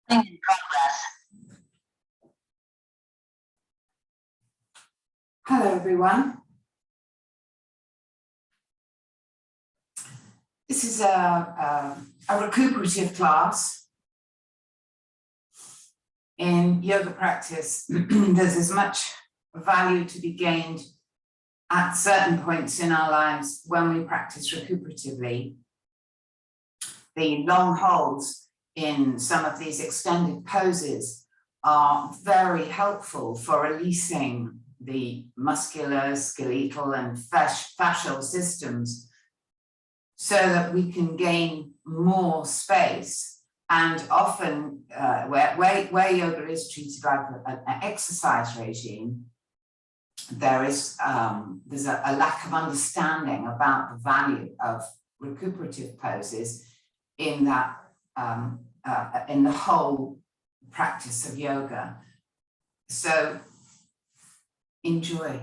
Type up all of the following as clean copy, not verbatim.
In progress. Hello everyone. This is a recuperative class. In yoga practice, there's as much value to be gained at certain points in our lives when we practice recuperatively. The long holds in some of these extended poses are very helpful for releasing the muscular, skeletal, and fascial systems so that we can gain more space. And often, where yoga is treated like an exercise regime, there's a lack of understanding about the value of recuperative poses in that in the whole practice of yoga. So enjoy.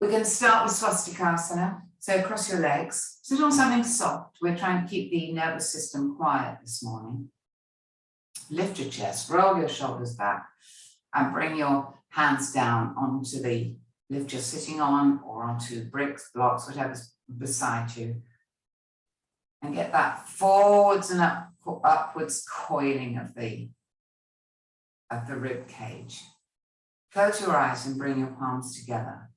We're going to start with swastikasana. So cross your legs, sit on something soft. We're trying to keep the nervous system quiet this morning. Lift your chest, roll your shoulders back, and bring your hands down onto the lift you're sitting on or onto bricks, blocks, whatever's beside you. And get that forwards and upwards coiling of the rib cage. Close your eyes and bring your palms together.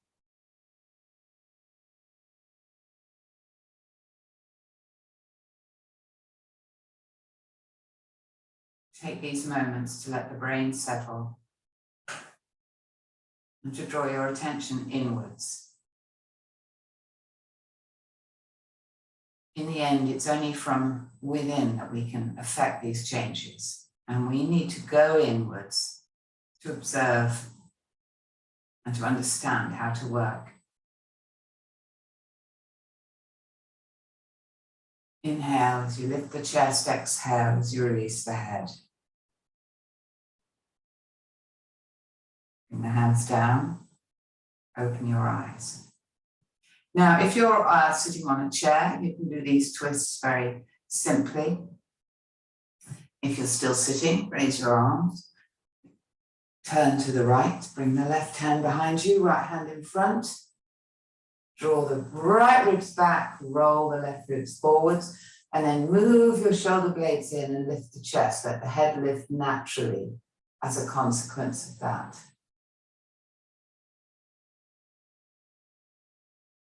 Take these moments to let the brain settle and to draw your attention inwards. In the end, it's only from within that we can affect these changes. And we need to go inwards to observe and to understand how to work. Inhale as you lift the chest, exhale as you release the head. Bring the hands down, open your eyes. Now, if you're sitting on a chair, you can do these twists very simply. If you're still sitting, raise your arms. Turn to the right, bring the left hand behind you, right hand in front. Draw the right ribs back, roll the left ribs forwards, and then move your shoulder blades in and lift the chest. Let the head lift naturally as a consequence of that.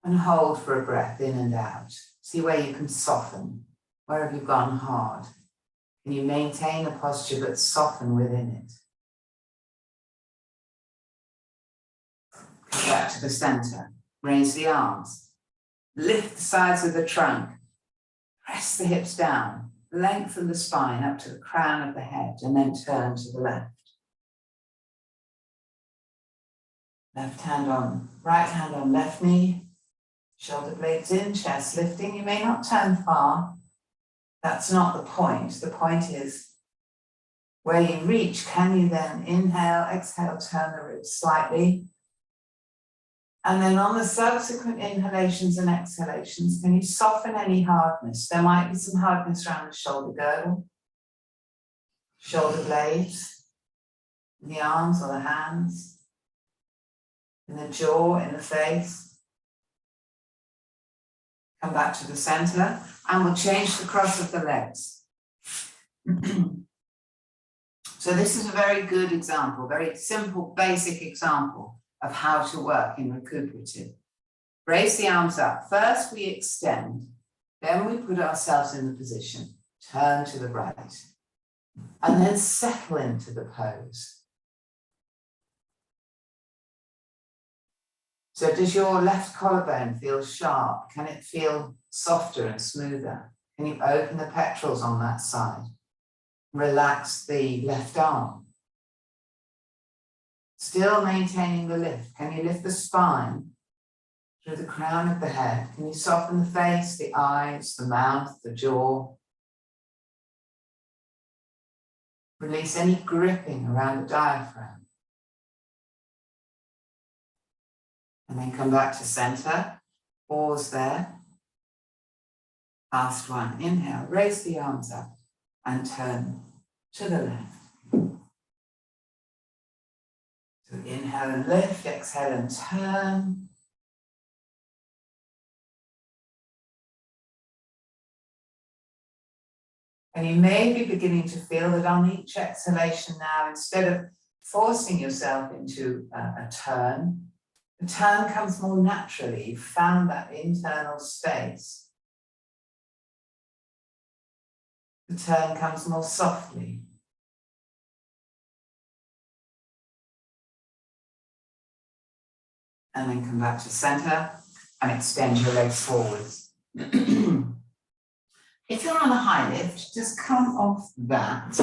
And hold for a breath in and out. See where you can soften. Where have you gone hard? Can you maintain a posture but soften within it? Come back to the center. Raise the arms. Lift the sides of the trunk. Press the hips down. Lengthen the spine up to the crown of the head and then turn to the left. Left hand on, right hand on left knee. Shoulder blades in, chest lifting. You may not turn far. That's not the point. The point is where you reach, can you then inhale, exhale, turn the ribs slightly. And then on the subsequent inhalations and exhalations, can you soften any hardness? There might be some hardness around the shoulder girdle, shoulder blades, in the arms or the hands, in the jaw, in the face. Come back to the center and we'll change the cross of the legs. So this is a very good example, very simple, basic example of how to work in recuperative. Raise the arms up. First we extend, then we put ourselves in the position, turn to the right, and then settle into the pose. So does your left collarbone feel sharp? Can it feel softer and smoother? Can you open the pectorals on that side? Relax the left arm. Still maintaining the lift. Can you lift the spine through the crown of the head? Can you soften the face, the eyes, the mouth, the jaw? Release any gripping around the diaphragm. And then come back to center, pause there. Last one, inhale, raise the arms up and turn to the left. So inhale and lift, exhale and turn. And you may be beginning to feel that on each exhalation now, instead of forcing yourself into a turn, the turn comes more naturally. You've found that internal space. The turn comes more softly. And then come back to center and extend your legs forwards. If you're on a high lift, just come off that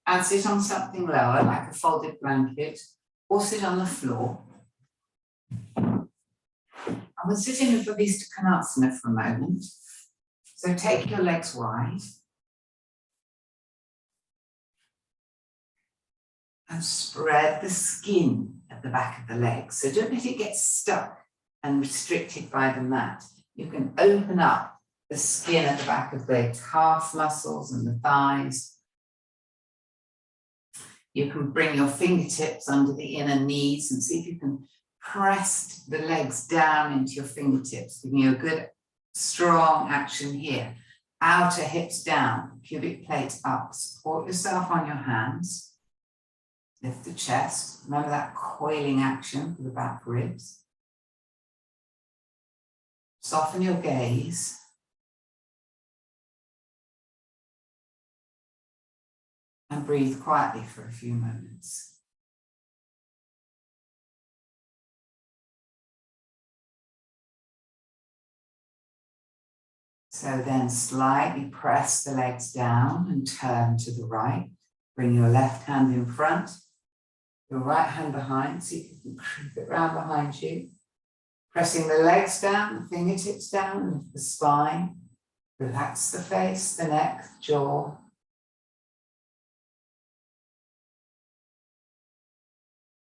and sit on something lower, like a folded blanket, or sit on the floor. And we'll sit in Uttanasana for a moment. So take your legs wide. And spread the skin at the back of the legs. So don't let it get stuck and restricted by the mat. You can open up the skin at the back of the calf muscles and the thighs. You can bring your fingertips under the inner knees and see if you can press the legs down into your fingertips, giving you a good strong action here. Outer hips down, pubic plate up. Support yourself on your hands. Lift the chest. Remember that coiling action for the back ribs. Soften your gaze. And breathe quietly for a few moments. So then slightly press the legs down and turn to the right. Bring your left hand in front, your right hand behind, see if you can creep it round behind you. Pressing the legs down, the fingertips down, lift the spine. Relax the face, the neck, the jaw.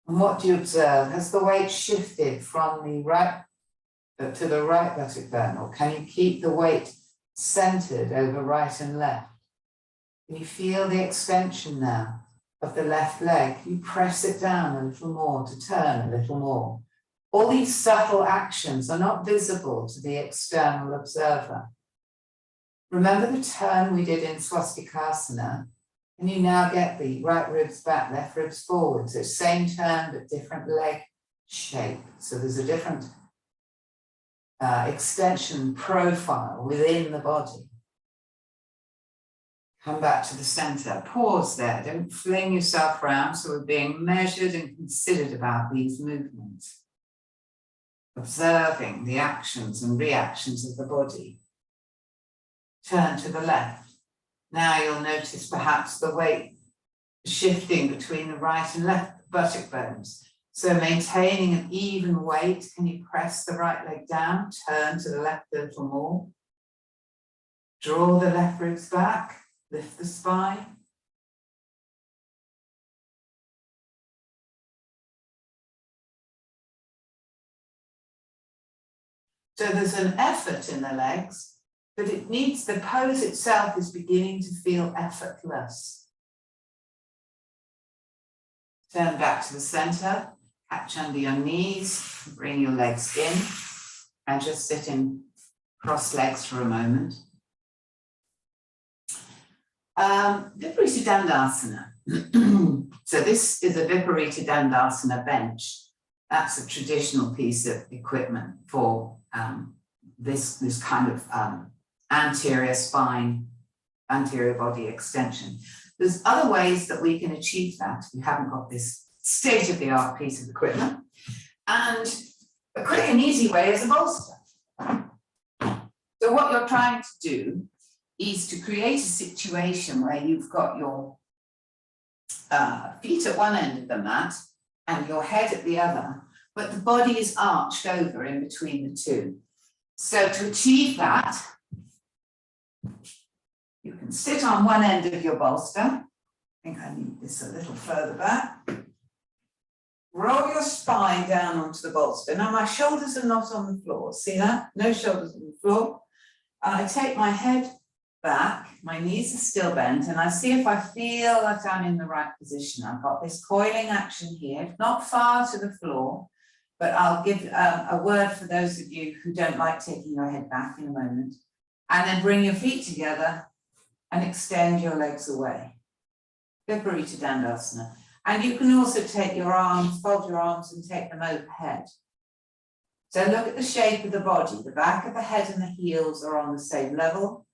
And what do you observe? Has the weight shifted from the right to the right buttock bone, or can you keep the weight centered over right and left? Can you feel the extension now of the left leg? You press it down a little more to turn a little more. All these subtle actions are not visible to the external observer. Remember the turn we did in Swastikasana? And you now get the right ribs back, left ribs forward. So same turn, but different leg shape. So there's a different extension profile within the body. Come back to the center. Pause there. Don't fling yourself around. So we're being measured and considered about these movements. Observing the actions and reactions of the body. Turn to the left. Now you'll notice perhaps the weight shifting between the right and left buttock bones. So maintaining an even weight, can you press the right leg down, turn to the left a little more. Draw the left ribs back, lift the spine. So there's an effort in the legs, but it needs, the pose itself is beginning to feel effortless. Turn back to the center, catch under your knees, bring your legs in, and just sit in crossed legs for a moment. Viparita Dandasana. So this is a Viparita Dandasana bench. That's a traditional piece of equipment for this kind of anterior spine, anterior body extension. There's other ways that we can achieve that. We haven't got this state-of-the-art piece of equipment. And a quick and easy way is a bolster. So what you're trying to do is to create a situation where you've got your feet at one end of the mat and your head at the other, but the body is arched over in between the two. So to achieve that, you can sit on one end of your bolster. I think I need this a little further back. Roll your spine down onto the bolster. Now my shoulders are not on the floor. See that? No shoulders on the floor. I take my head back, my knees are still bent, and I see if I feel like I'm in the right position. I've got this coiling action here, not far to the floor, but I'll give a word for those of you who don't like taking your head back in a moment. And then bring your feet together and extend your legs away. Recuperative Dandasana. And you can also take your arms, fold your arms and take them overhead. So look at the shape of the body. The back of the head and the heels are on the same level.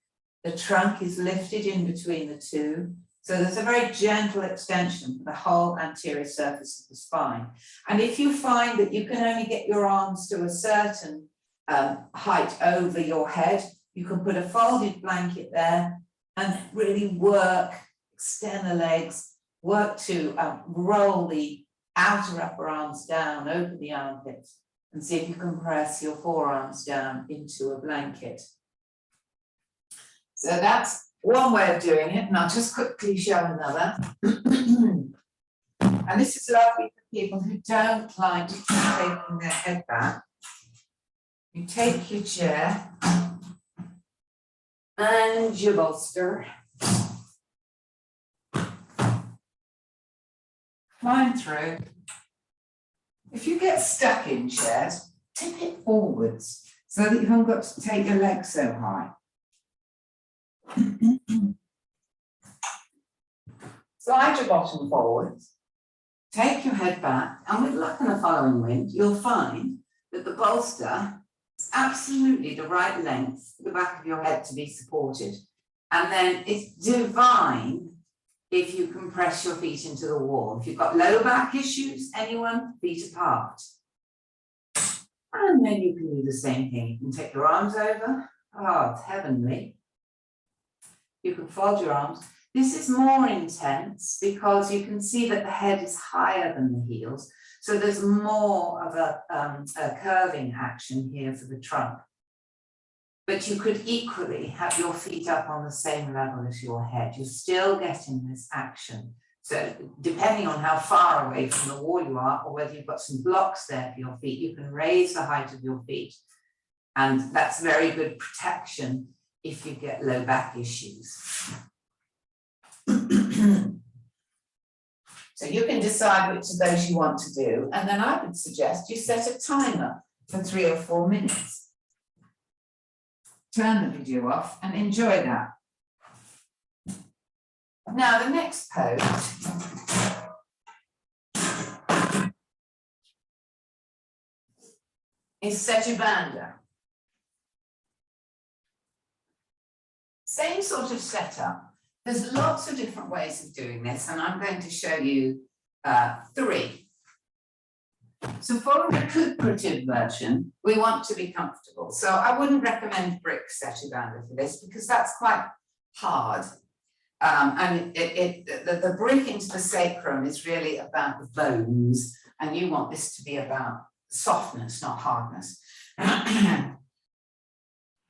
The trunk is lifted in between the two. So there's a very gentle extension for the whole anterior surface of the spine. And if you find that you can only get your arms to a certain height over your head, you can put a folded blanket there and really work, extend the legs, work to roll the outer upper arms down, open the armpits, and see if you can press your forearms down into a blanket. So that's one way of doing it, and I'll just quickly show another. And this is lovely for people who don't like taking their head back. You take your chair and your bolster. Climb through. If you get stuck in chairs, tip it forwards so that you haven't got to take your legs so high. Slide your bottom forwards, take your head back, and with luck and the following wind, you'll find that the bolster is absolutely the right length for the back of your head to be supported. And then it's divine if you can press your feet into the wall. If you've got low back issues, anyone, feet apart. And then you can do the same thing. You can take your arms over. Oh, it's heavenly. You can fold your arms. This is more intense because you can see that the head is higher than the heels. So there's more of a curving action here for the trunk. But you could equally have your feet up on the same level as your head. You're still getting this action. So depending on how far away from the wall you are, or whether you've got some blocks there for your feet, you can raise the height of your feet. And that's very good protection if you get low back issues. So you can decide which of those you want to do. And then I would suggest you set a timer for 3 or 4 minutes. Turn the video off and enjoy that. Now the next pose is Setu Bandha. Same sort of setup. There's lots of different ways of doing this, and I'm going to show you 3. So for a recuperative version, we want to be comfortable. So I wouldn't recommend brick Setu Bandha for this because that's quite hard. And the brick into the sacrum is really about the bones, and you want this to be about softness, not hardness.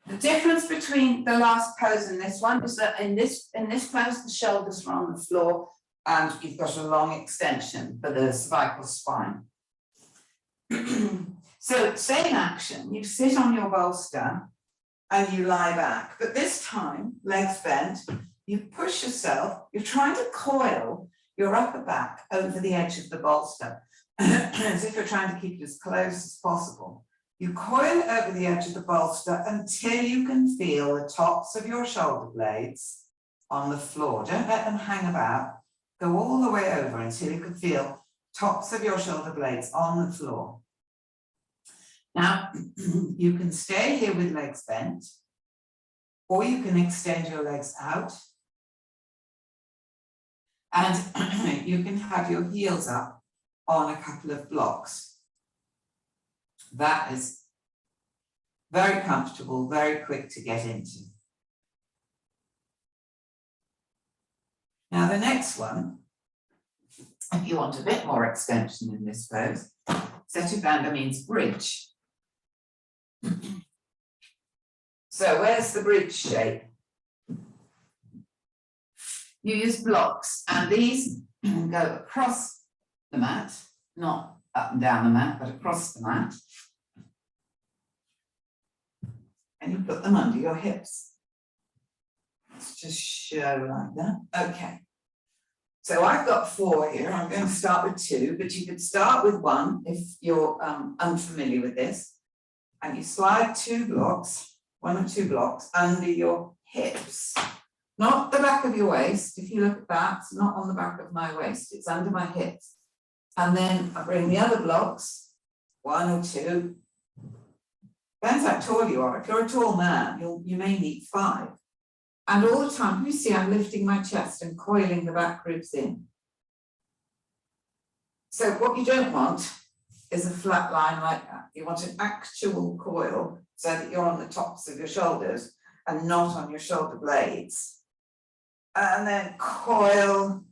The difference between the last pose and this one is that in this pose, the shoulders are on the floor and you've got a long extension for the cervical spine. So same action, you sit on your bolster and you lie back, but this time, legs bent, you push yourself, you're trying to coil your upper back over the edge of the bolster, as if you're trying to keep it as close as possible. You coil over the edge of the bolster until you can feel the tops of your shoulder blades on the floor. Don't let them hang about. Go all the way over until you can feel tops of your shoulder blades on the floor. Now, you can stay here with legs bent, or you can extend your legs out. And you can have your heels up on a couple of blocks. That is very comfortable, very quick to get into. Now the next one, if you want a bit more extension in this pose, Setu Bandha means bridge. So where's the bridge shape? You use blocks, and these go across the mat, not up and down the mat, but across the mat. And you put them under your hips. Let's just show like that. Okay. So I've got 4 here. I'm going to start with 2, but you could start with 1 if you're unfamiliar with this. And you slide 2 blocks, 1 or 2 blocks under your hips, not the back of your waist. If you look at that, it's not on the back of my waist, it's under my hips. And then I bring the other blocks, 1 or 2. Depends how tall you are. If you're a tall man, you may need 5. And all the time, you see I'm lifting my chest and coiling the back ribs in. So what you don't want is a flat line like that. You want an actual coil so that you're on the tops of your shoulders and not on your shoulder blades. And then coil.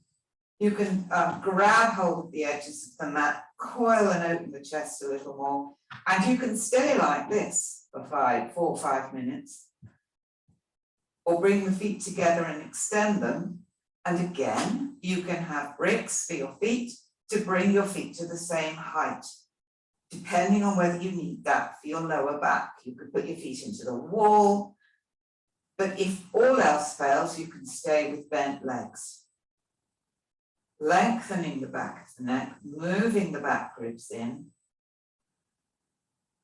You can grab hold of the edges of the mat, coil and open the chest a little more. And you can stay like this for 4 or 5 minutes. Or bring the feet together and extend them. And again, you can have bricks for your feet to bring your feet to the same height. Depending on whether you need that for your lower back. You could put your feet into the wall. But if all else fails, you can stay with bent legs. Lengthening the back of the neck, moving the back ribs in.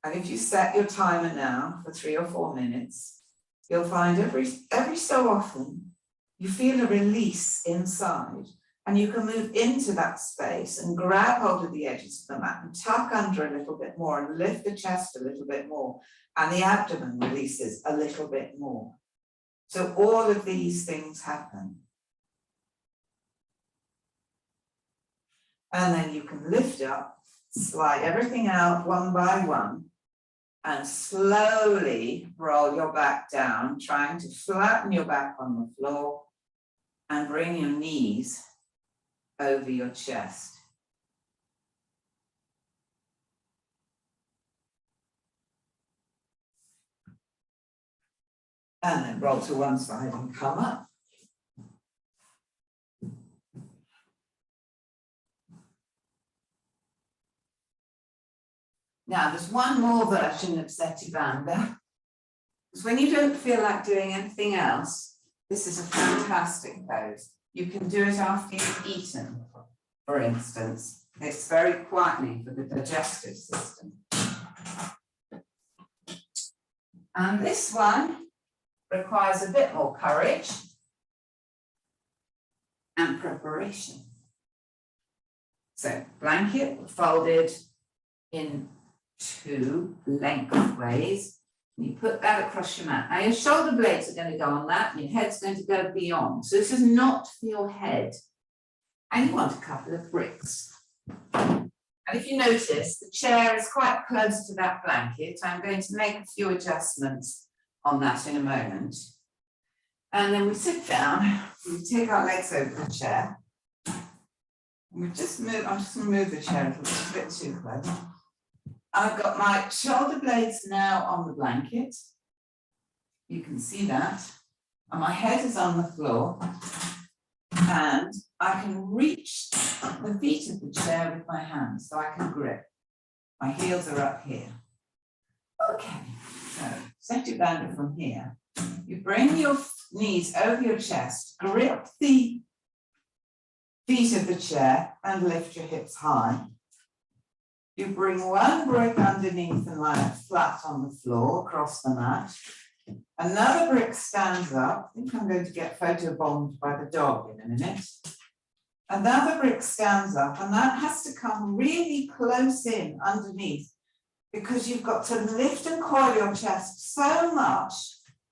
And if you set your timer now for 3 or 4 minutes, you'll find every so often you feel a release inside, and you can move into that space and grab hold of the edges of the mat and tuck under a little bit more and lift the chest a little bit more, and the abdomen releases a little bit more. So all of these things happen. And then you can lift up, slide everything out 1 by 1, and slowly roll your back down, trying to flatten your back on the floor and bring your knees over your chest. And then roll to one side and come up. Now, there's one more version of Setubandha, because when you don't feel like doing anything else, this is a fantastic pose. You can do it after you've eaten, for instance. It's very quietening for the digestive system. And this one requires a bit more courage and preparation. So, blanket folded in 2 lengthways. You put that across your mat. Now your shoulder blades are going to go on that, and your head's going to go beyond. So this is not for your head. And you want a couple of bricks. And if you notice, the chair is quite close to that blanket. I'm going to make a few adjustments on that in a moment. And then we sit down, we take our legs over the chair. And we just move, I'm just going to move the chair a little bit too close. I've got my shoulder blades now on the blanket. You can see that. And my head is on the floor. And I can reach the feet of the chair with my hands, so I can grip. My heels are up here. Okay, so Setubandha from here. You bring your knees over your chest, grip the feet of the chair and lift your hips high. You bring 1 brick underneath and lie it flat on the floor across the mat. Another brick stands up. I think I'm going to get photobombed by the dog in a minute. Another brick stands up, and that has to come really close in underneath, because you've got to lift and coil your chest so much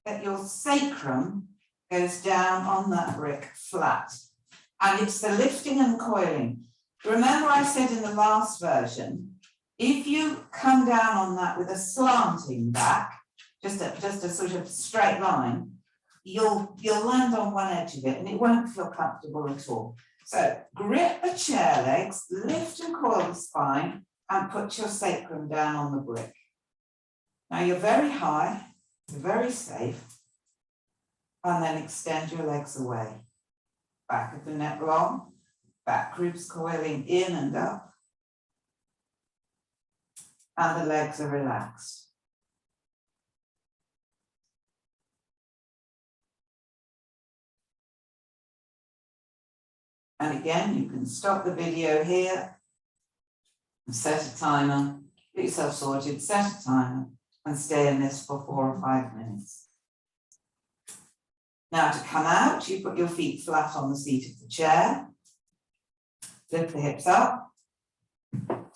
that your sacrum goes down on that brick flat. And it's the lifting and coiling. Remember I said in the last version, if you come down on that with a slanting back, just a sort of straight line, you'll land on one edge of it and it won't feel comfortable at all. So grip the chair legs, lift and coil the spine, and put your sacrum down on the brick. Now you're very high, you're very safe, and then extend your legs away. Back of the neck long, back ribs coiling in and up, and the legs are relaxed. And again, you can stop the video here, set a timer, get yourself sorted, set a timer, and stay in this for 4 or 5 minutes. Now to come out, you put your feet flat on the seat of the chair, lift the hips up,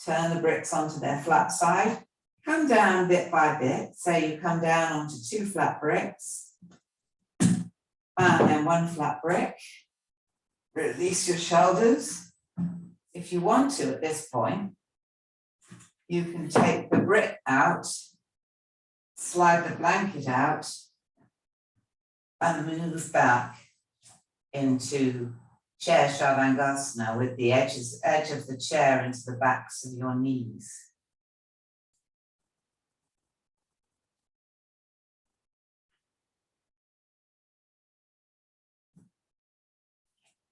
turn the bricks onto their flat side, come down bit by bit. So you come down onto 2 flat bricks, and then 1 flat brick. Release your shoulders. If you want to at this point, you can take the brick out, slide the blanket out, and move back into chair Shavangasana with the edge of the chair into the backs of your knees.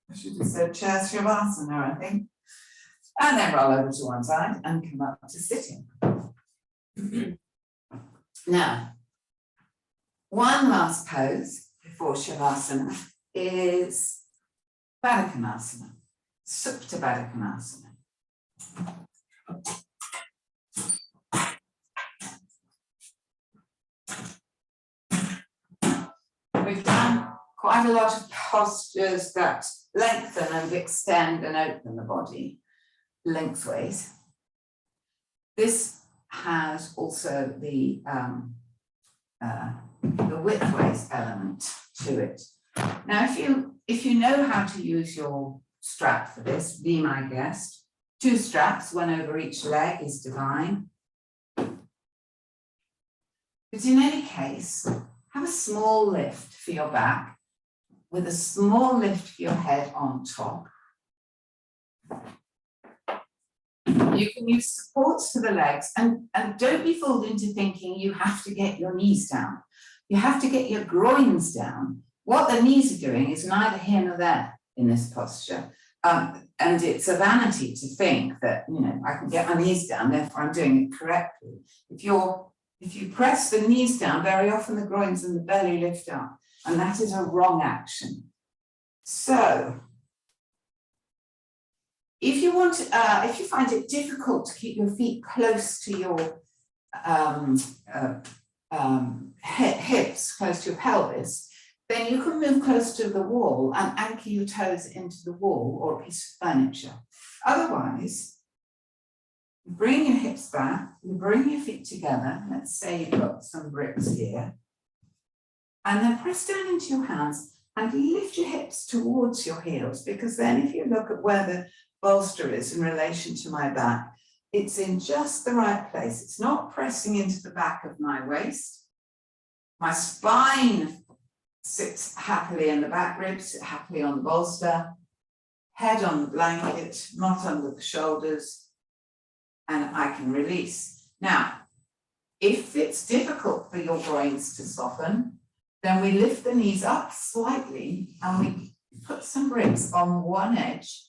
I should have said chair Shavasana, I think. And then roll over to one side and come up to sitting. Now, one last pose before Shavasana is Baddha Konasana, Supta Baddha Konasana. We've done quite a lot of postures that lengthen and extend and open the body lengthways. This has also the widthways element to it. Now, if you know how to use your strap for this, be my guest. 2 straps, 1 over each leg is divine. But in any case, have a small lift for your back with a small lift for your head on top. You can use supports for the legs and don't be fooled into thinking you have to get your knees down. You have to get your groins down. What the knees are doing is neither here nor there in this posture. And it's a vanity to think that, you know, I can get my knees down, therefore I'm doing it correctly. If you press the knees down, very often the groins and the belly lift up, and that is a wrong action. So, if you want, if you find it difficult to keep your feet close to your hips, close to your pelvis, then you can move close to the wall and anchor your toes into the wall or a piece of furniture. Otherwise, bring your hips back, you bring your feet together. Let's say you've got some bricks here. And then press down into your hands and lift your hips towards your heels, because then if you look at where the bolster is in relation to my back, it's in just the right place. It's not pressing into the back of my waist. My spine sits happily in the back ribs, sit happily on the bolster, head on the blanket, not under the shoulders, and I can release. Now, if it's difficult for your groins to soften, then we lift the knees up slightly and we put some bricks on one edge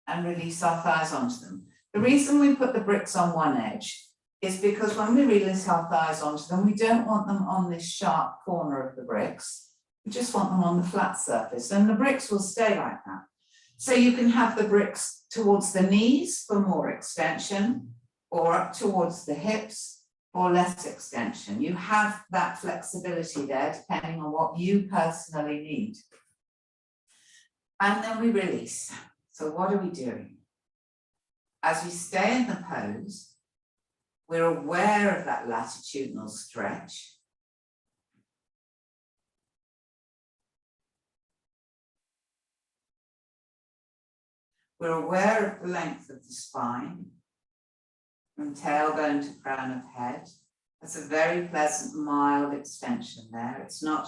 and release our thighs onto them. The reason we put the bricks on one edge is because when we release our thighs onto them, we don't want them on this sharp corner of the bricks. We just want them on the flat surface, and the bricks will stay like that. So you can have the bricks towards the knees for more extension, or up towards the hips for less extension. You have that flexibility there depending on what you personally need. And then we release. So what are we doing? As we stay in the pose, we're aware of that latitudinal stretch. We're aware of the length of the spine, from tailbone to crown of head. That's a very pleasant, mild extension there. It's not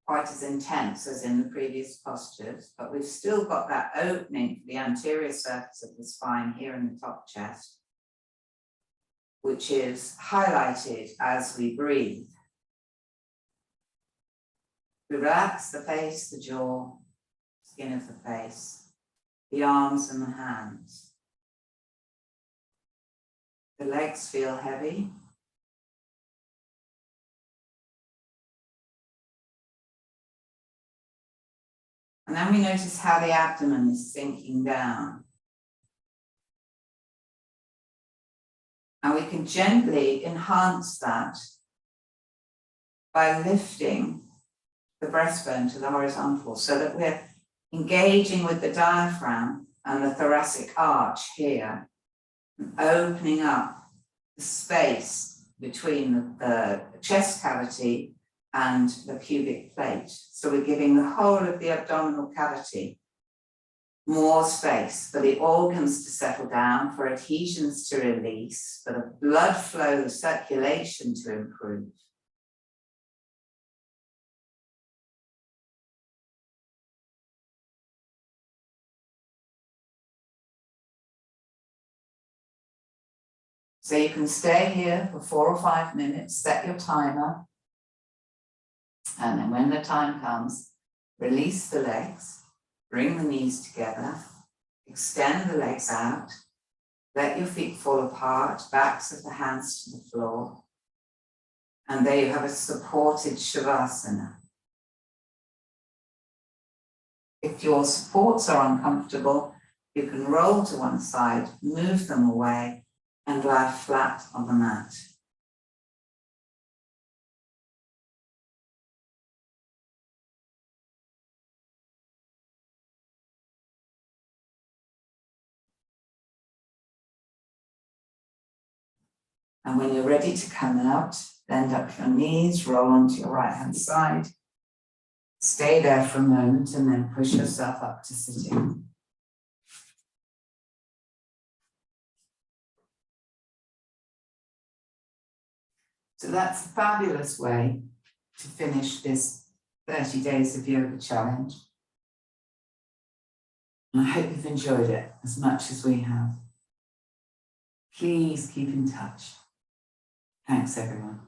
quite as intense as in the previous postures, but we've still got that opening for the anterior surface of the spine here in the top chest, which is highlighted as we breathe. We relax the face, the jaw, skin of the face, the arms and the hands. The legs feel heavy. And then we notice how the abdomen is sinking down. And we can gently enhance that by lifting the breastbone to the horizontal so that we're engaging with the diaphragm and the thoracic arch here, and opening up the space between the chest cavity and the pubic plate. So we're giving the whole of the abdominal cavity more space for the organs to settle down, for adhesions to release, for the blood flow, the circulation to improve. So you can stay here for 4 or 5 minutes, set your timer, and then when the time comes, release the legs, bring the knees together, extend the legs out, let your feet fall apart, backs of the hands to the floor, and there you have a supported Shavasana. If your supports are uncomfortable, you can roll to one side, move them away, and lie flat on the mat. And when you're ready to come out, bend up your knees, roll onto your right hand side. Stay there for a moment and then push yourself up to sitting. So that's a fabulous way to finish this 30 days of yoga challenge. And I hope you've enjoyed it as much as we have. Please keep in touch. Thanks, everyone.